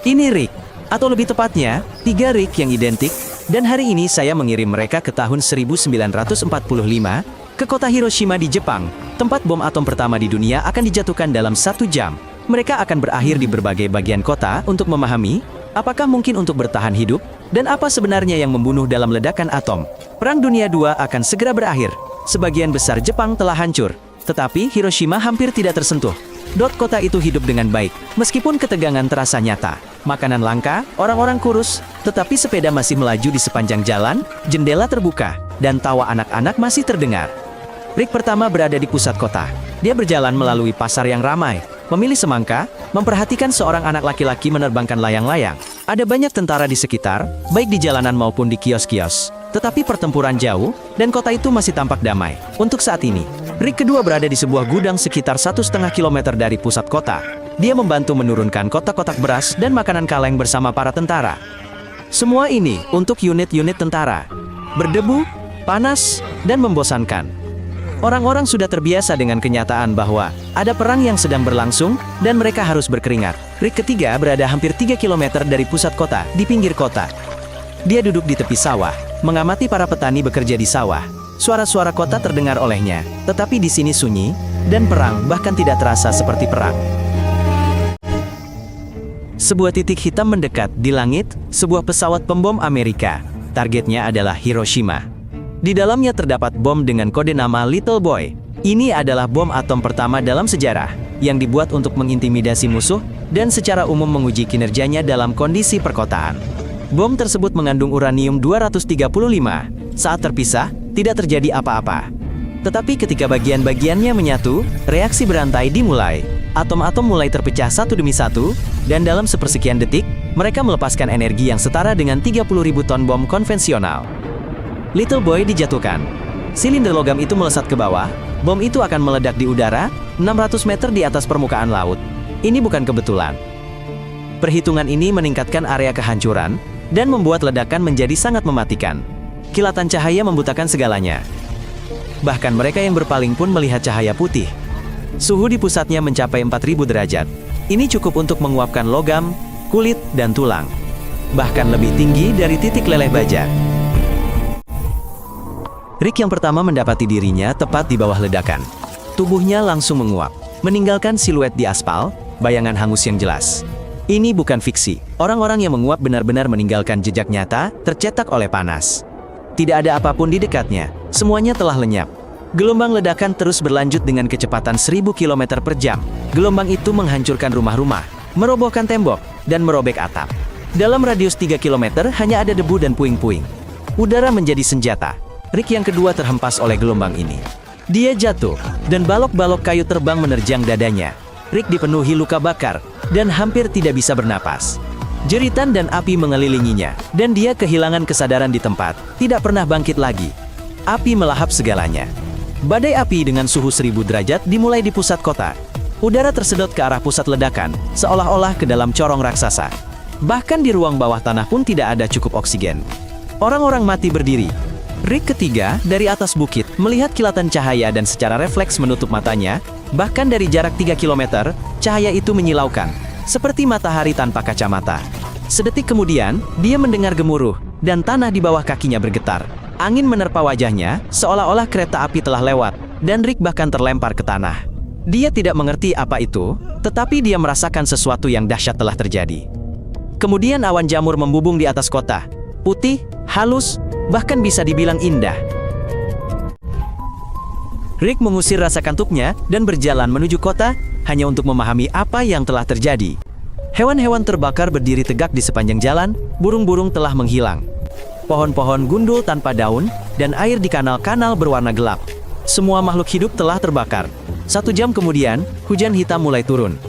Ini Rick, atau lebih tepatnya, 3 Rick yang identik, dan hari ini saya mengirim mereka ke tahun 1945, ke kota Hiroshima di Jepang, tempat bom atom pertama di dunia akan dijatuhkan dalam 1 jam. Mereka akan berakhir di berbagai bagian kota untuk memahami, apakah mungkin untuk bertahan hidup, dan apa sebenarnya yang membunuh dalam ledakan atom. Perang Dunia II akan segera berakhir. Sebagian besar Jepang telah hancur, tetapi Hiroshima hampir tidak tersentuh. Kota itu hidup dengan baik, meskipun ketegangan terasa nyata. Makanan langka, orang-orang kurus, tetapi sepeda masih melaju di sepanjang jalan, jendela terbuka, dan tawa anak-anak masih terdengar. Rick pertama berada di pusat kota. Dia berjalan melalui pasar yang ramai, memilih semangka, memperhatikan seorang anak laki-laki menerbangkan layang-layang. Ada banyak tentara di sekitar, baik di jalanan maupun di kios-kios. Tetapi pertempuran jauh, dan kota itu masih tampak damai. Untuk saat ini, Rick kedua berada di sebuah gudang sekitar 1,5 kilometer dari pusat kota. Dia membantu menurunkan kotak-kotak beras dan makanan kaleng bersama para tentara. Semua ini untuk unit-unit tentara. Berdebu, panas, dan membosankan. Orang-orang sudah terbiasa dengan kenyataan bahwa ada perang yang sedang berlangsung, dan mereka harus berkeringat. Rick ketiga berada hampir 3 kilometer dari pusat kota, di pinggir kota. Dia duduk di tepi sawah, mengamati para petani bekerja di sawah. Suara-suara kota terdengar olehnya, tetapi di sini sunyi, dan perang bahkan tidak terasa seperti perang. Sebuah titik hitam mendekat di langit, sebuah pesawat pembom Amerika. Targetnya adalah Hiroshima. Di dalamnya terdapat bom dengan kode nama Little Boy. Ini adalah bom atom pertama dalam sejarah, yang dibuat untuk mengintimidasi musuh, dan secara umum menguji kinerjanya dalam kondisi perkotaan. Bom tersebut mengandung uranium 235. Saat terpisah, tidak terjadi apa-apa. Tetapi ketika bagian-bagiannya menyatu, reaksi berantai dimulai. Atom-atom mulai terpecah satu demi satu, dan dalam sepersekian detik, mereka melepaskan energi yang setara dengan 30.000 ton bom konvensional. Little Boy dijatuhkan. Silinder logam itu melesat ke bawah, bom itu akan meledak di udara, 600 meter di atas permukaan laut. Ini bukan kebetulan. Perhitungan ini meningkatkan area kehancuran, dan membuat ledakan menjadi sangat mematikan. Kilatan cahaya membutakan segalanya. Bahkan mereka yang berpaling pun melihat cahaya putih. Suhu di pusatnya mencapai 4.000 derajat. Ini cukup untuk menguapkan logam, kulit, dan tulang. Bahkan lebih tinggi dari titik leleh baja. Rick yang pertama mendapati dirinya tepat di bawah ledakan. Tubuhnya langsung menguap, meninggalkan siluet di aspal, bayangan hangus yang jelas. Ini bukan fiksi. Orang-orang yang menguap benar-benar meninggalkan jejak nyata, tercetak oleh panas. Tidak ada apapun di dekatnya, semuanya telah lenyap. Gelombang ledakan terus berlanjut dengan kecepatan 1000 km per jam. Gelombang itu menghancurkan rumah-rumah, merobohkan tembok, dan merobek atap. Dalam radius 3 km hanya ada debu dan puing-puing. Udara menjadi senjata. Rick yang kedua terhempas oleh gelombang ini. Dia jatuh, dan balok-balok kayu terbang menerjang dadanya. Rick dipenuhi luka bakar, dan hampir tidak bisa bernapas. Jeritan dan api mengelilinginya, dan dia kehilangan kesadaran di tempat, tidak pernah bangkit lagi. Api melahap segalanya. Badai api dengan suhu 1000 derajat dimulai di pusat kota. Udara tersedot ke arah pusat ledakan, seolah-olah ke dalam corong raksasa. Bahkan di ruang bawah tanah pun tidak ada cukup oksigen. Orang-orang mati berdiri. Rick ketiga, dari atas bukit, melihat kilatan cahaya dan secara refleks menutup matanya. Bahkan dari jarak 3 km, cahaya itu menyilaukan, seperti matahari tanpa kacamata. Sedetik kemudian, dia mendengar gemuruh, dan tanah di bawah kakinya bergetar. Angin menerpa wajahnya, seolah-olah kereta api telah lewat, dan Rick bahkan terlempar ke tanah. Dia tidak mengerti apa itu, tetapi dia merasakan sesuatu yang dahsyat telah terjadi. Kemudian awan jamur membubung di atas kota. Putih, halus, bahkan bisa dibilang indah. Rick mengusir rasa kantuknya, dan berjalan menuju kota, hanya untuk memahami apa yang telah terjadi. Hewan-hewan terbakar berdiri tegak di sepanjang jalan, burung-burung telah menghilang. Pohon-pohon gundul tanpa daun, dan air di kanal-kanal berwarna gelap. Semua makhluk hidup telah terbakar. 1 jam kemudian, hujan hitam mulai turun.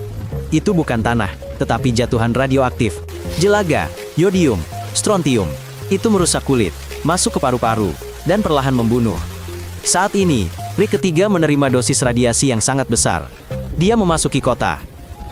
Itu bukan tanah, tetapi jatuhan radioaktif. Jelaga, yodium, strontium. Itu merusak kulit, masuk ke paru-paru, dan perlahan membunuh. Saat ini, Rick ketiga menerima dosis radiasi yang sangat besar. Dia memasuki kota.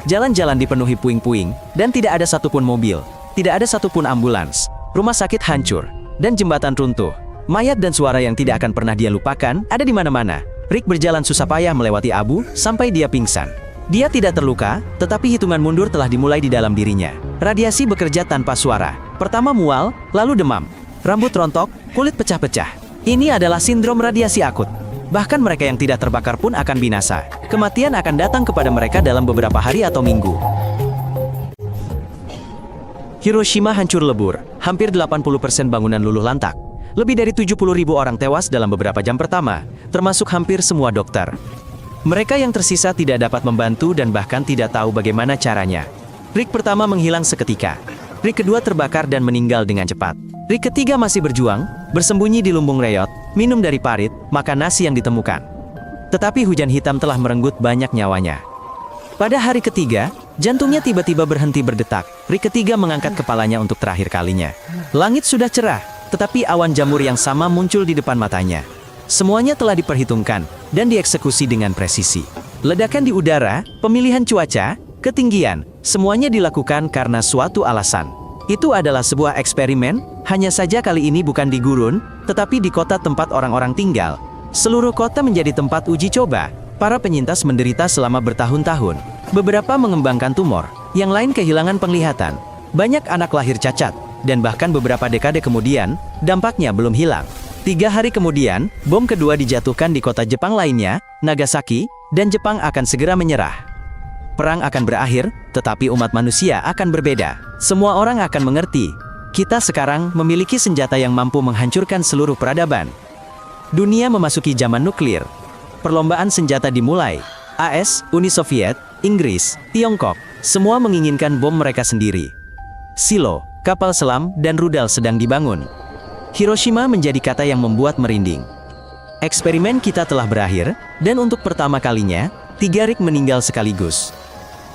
Jalan-jalan dipenuhi puing-puing, dan tidak ada satupun mobil, tidak ada satupun ambulans. Rumah sakit hancur, dan jembatan runtuh. Mayat dan suara yang tidak akan pernah dia lupakan ada di mana-mana. Rick berjalan susah payah melewati abu, sampai dia pingsan. Dia tidak terluka, tetapi hitungan mundur telah dimulai di dalam dirinya. Radiasi bekerja tanpa suara. Pertama mual, lalu demam. Rambut rontok, kulit pecah-pecah. Ini adalah sindrom radiasi akut. Bahkan mereka yang tidak terbakar pun akan binasa. Kematian akan datang kepada mereka dalam beberapa hari atau minggu. Hiroshima hancur lebur. Hampir 80% bangunan luluh lantak. Lebih dari 70.000 orang tewas dalam beberapa jam pertama, termasuk hampir semua dokter. Mereka yang tersisa tidak dapat membantu dan bahkan tidak tahu bagaimana caranya. Rig pertama menghilang seketika. Rig kedua terbakar dan meninggal dengan cepat. Rig ketiga masih berjuang, bersembunyi di lumbung reot, minum dari parit, makan nasi yang ditemukan. Tetapi hujan hitam telah merenggut banyak nyawanya. Pada hari ketiga, jantungnya tiba-tiba berhenti berdetak. Rig ketiga mengangkat kepalanya untuk terakhir kalinya. Langit sudah cerah, tetapi awan jamur yang sama muncul di depan matanya. Semuanya telah diperhitungkan dan dieksekusi dengan presisi. Ledakan di udara, pemilihan cuaca, ketinggian, semuanya dilakukan karena suatu alasan. Itu adalah sebuah eksperimen, hanya saja kali ini bukan di gurun, tetapi di kota tempat orang-orang tinggal. Seluruh kota menjadi tempat uji coba. Para penyintas menderita selama bertahun-tahun. Beberapa mengembangkan tumor, yang lain kehilangan penglihatan. Banyak anak lahir cacat, dan bahkan beberapa dekade kemudian, dampaknya belum hilang. 3 hari kemudian, bom kedua dijatuhkan di kota Jepang lainnya, Nagasaki, dan Jepang akan segera menyerah. Perang akan berakhir, tetapi umat manusia akan berbeda. Semua orang akan mengerti. Kita sekarang memiliki senjata yang mampu menghancurkan seluruh peradaban. Dunia memasuki zaman nuklir. Perlombaan senjata dimulai. AS, Uni Soviet, Inggris, Tiongkok, semua menginginkan bom mereka sendiri. Silo, kapal selam, dan rudal sedang dibangun. Hiroshima menjadi kata yang membuat merinding. Eksperimen kita telah berakhir, dan untuk pertama kalinya, 3 Rig meninggal sekaligus.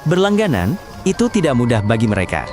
Berlangganan, itu tidak mudah bagi mereka.